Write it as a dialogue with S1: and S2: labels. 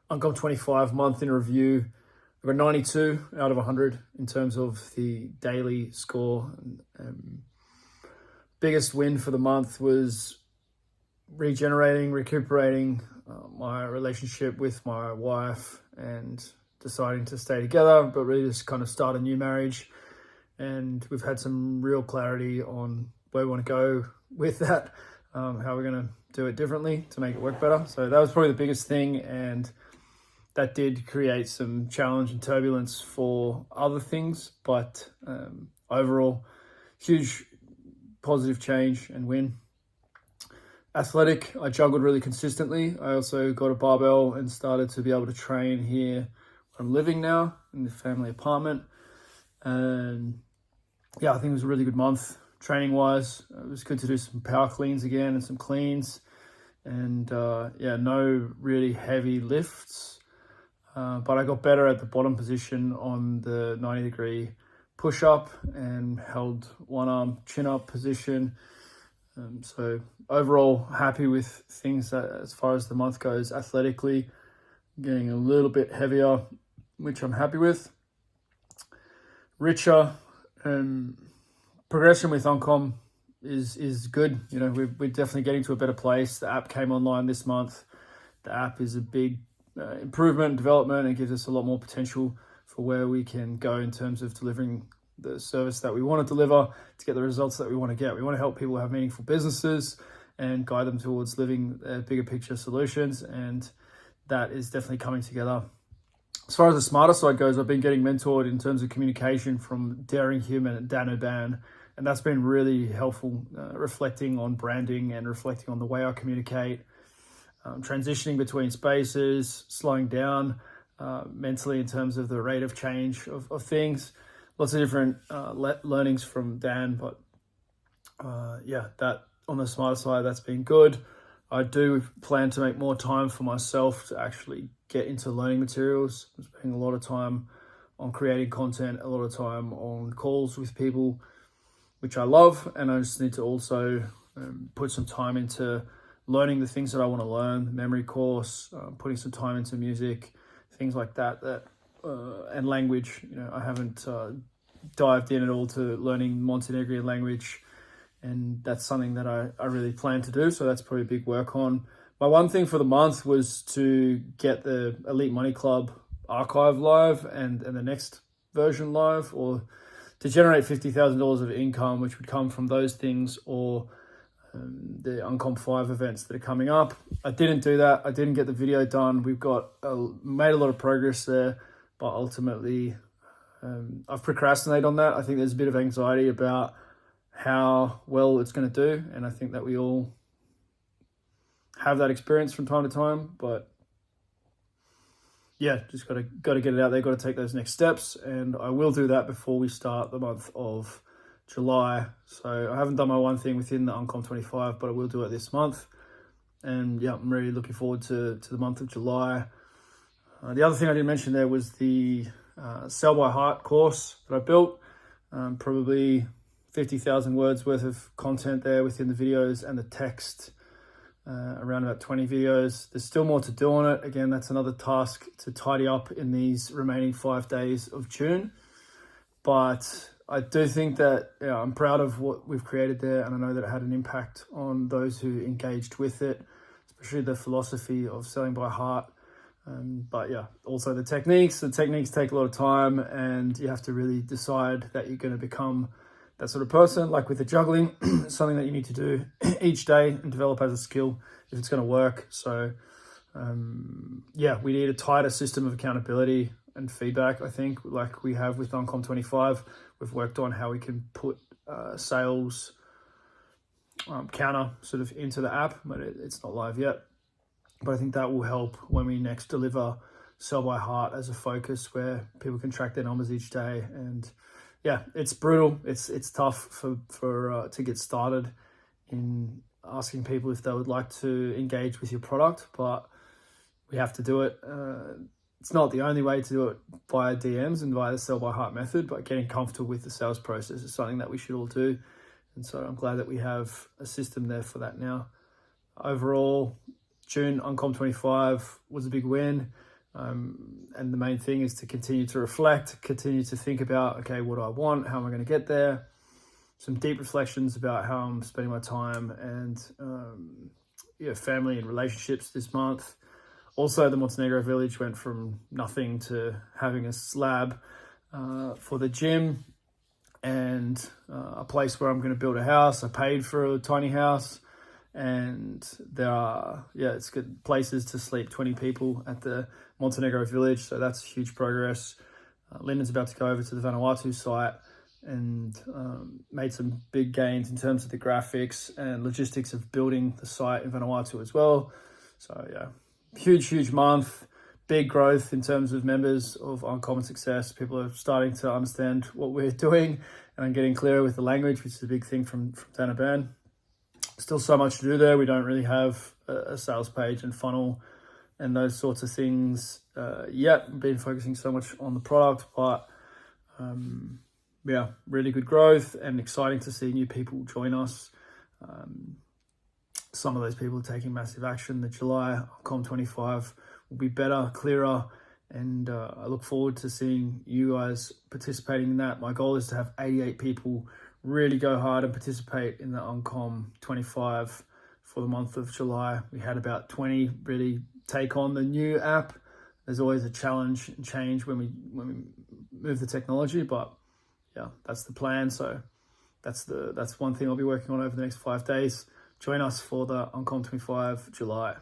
S1: UNCOM 25 month in review. I got 92 out of 100 in terms of the daily score. Biggest win for the month was recuperating my relationship with my wife and deciding to stay together, but really just kind of start a new marriage. And we've had some real clarity on where we want to go with that, how we're going to do it differently to make it work better. So that was probably the biggest thing, and that did create some challenge and turbulence for other things, but overall, huge positive change and win. Athletic, I juggled really consistently. I also got a barbell and started to be able to train here where I'm living now in the family apartment. And yeah, I think it was a really good month training wise. It was good to do some power cleans again and some cleans. And no really heavy lifts. But I got better at the bottom position on the 90-degree push-up and held one arm chin-up position. So overall, happy with things that, as far as the month goes. Athletically, getting a little bit heavier, which I'm happy with. Richer, progression with UNCOM is good. You know, we're definitely getting to a better place. The app came online this month. The app is a big improvement and development, and gives us a lot more potential for where we can go in terms of delivering the service that we want to deliver to get the results that we want to get. We want to help people have meaningful businesses and guide them towards living bigger picture solutions, and that is definitely coming together. As far as the smarter side goes, I've been getting mentored in terms of communication from Daring Human and Dan O'Ban, and that's been really helpful, reflecting on branding and reflecting on the way I communicate, transitioning between spaces, slowing down mentally in terms of the rate of change of things. Lots of different learnings from Dan, but that on the smarter side, that's been good. I do plan to make more time for myself to actually get into learning materials. I'm spending a lot of time on creating content, a lot of time on calls with people, which I love, and I just need to also put some time into learning the things that I want to learn, the memory course, putting some time into music, things like that and language. You know, I haven't dived in at all to learning Montenegrin language, and that's something that I really plan to do. So that's probably a big work on. My one thing for the month was to get the Elite Money Club archive live and the next version live, or to generate $50,000 of income, which would come from those things, or the UNCOM 5 events that are coming up. I didn't do that. I didn't get the video done. We've made a lot of progress there, but ultimately I've procrastinated on that. I think there's a bit of anxiety about how well it's going to do, and I think that we all have that experience from time to time, but yeah, just got to get it out there, got to take those next steps, and I will do that before we start the month of July. So I haven't done my one thing within the UNCOM 25, but I will do it this month. And yeah, I'm really looking forward to the month of July. The other thing I didn't mention there was the Sell by Heart course that I built. Probably 50,000 words worth of content there within the videos and the text, around about 20 videos. There's still more to do on it. Again, that's another task to tidy up in these remaining 5 days of June. But I do think that I'm proud of what we've created there, and I know that it had an impact on those who engaged with it, especially the philosophy of selling by heart. But yeah, also the techniques. The techniques take a lot of time, and you have to really decide that you're going to become that sort of person. Like with the juggling, it's something that you need to do each day and develop as a skill if it's going to work. So we need a tighter system of accountability and feedback. I think, like we have with UNCOM 25, we've worked on how we can put sales counter sort of into the app, but it's not live yet. But I think that will help when we next deliver Sell by Heart as a focus, where people can track their numbers each day. And yeah, it's brutal. It's tough for to get started in asking people if they would like to engage with your product, but we have to do it. It's not the only way to do it via DMs and via the Sell by Heart method, but getting comfortable with the sales process is something that we should all do. And so I'm glad that we have a system there for that now. Overall, June UNCOM 25 was a big win. And the main thing is to continue to reflect, continue to think about, okay, what do I want? How am I going to get there? Some deep reflections about how I'm spending my time and family and relationships this month. Also, the Montenegro village went from nothing to having a slab for the gym and a place where I'm going to build a house. I paid for a tiny house, and there are, it's good places to sleep 20 people at the Montenegro village. So that's huge progress. Lyndon's about to go over to the Vanuatu site and made some big gains in terms of the graphics and logistics of building the site in Vanuatu as well. So yeah, huge month, big growth in terms of members of Uncommon Success. People are starting to understand what we're doing and getting clearer with the language, which is a big thing from Tanaban. Still so much to do there. We don't really have a sales page and funnel and those sorts of things yet. We've been focusing so much on the product, but really good growth and exciting to see new people join us. Some of those people are taking massive action. The July UNCOM 25 will be better, clearer, and I look forward to seeing you guys participating in that. My goal is to have 88 people really go hard and participate in the UNCOM 25 for the month of July. We had about 20 really take on the new app. There's always a challenge and change when we move the technology, but yeah, that's the plan. So that's one thing I'll be working on over the next 5 days. Join us for the UNCOM 25 July.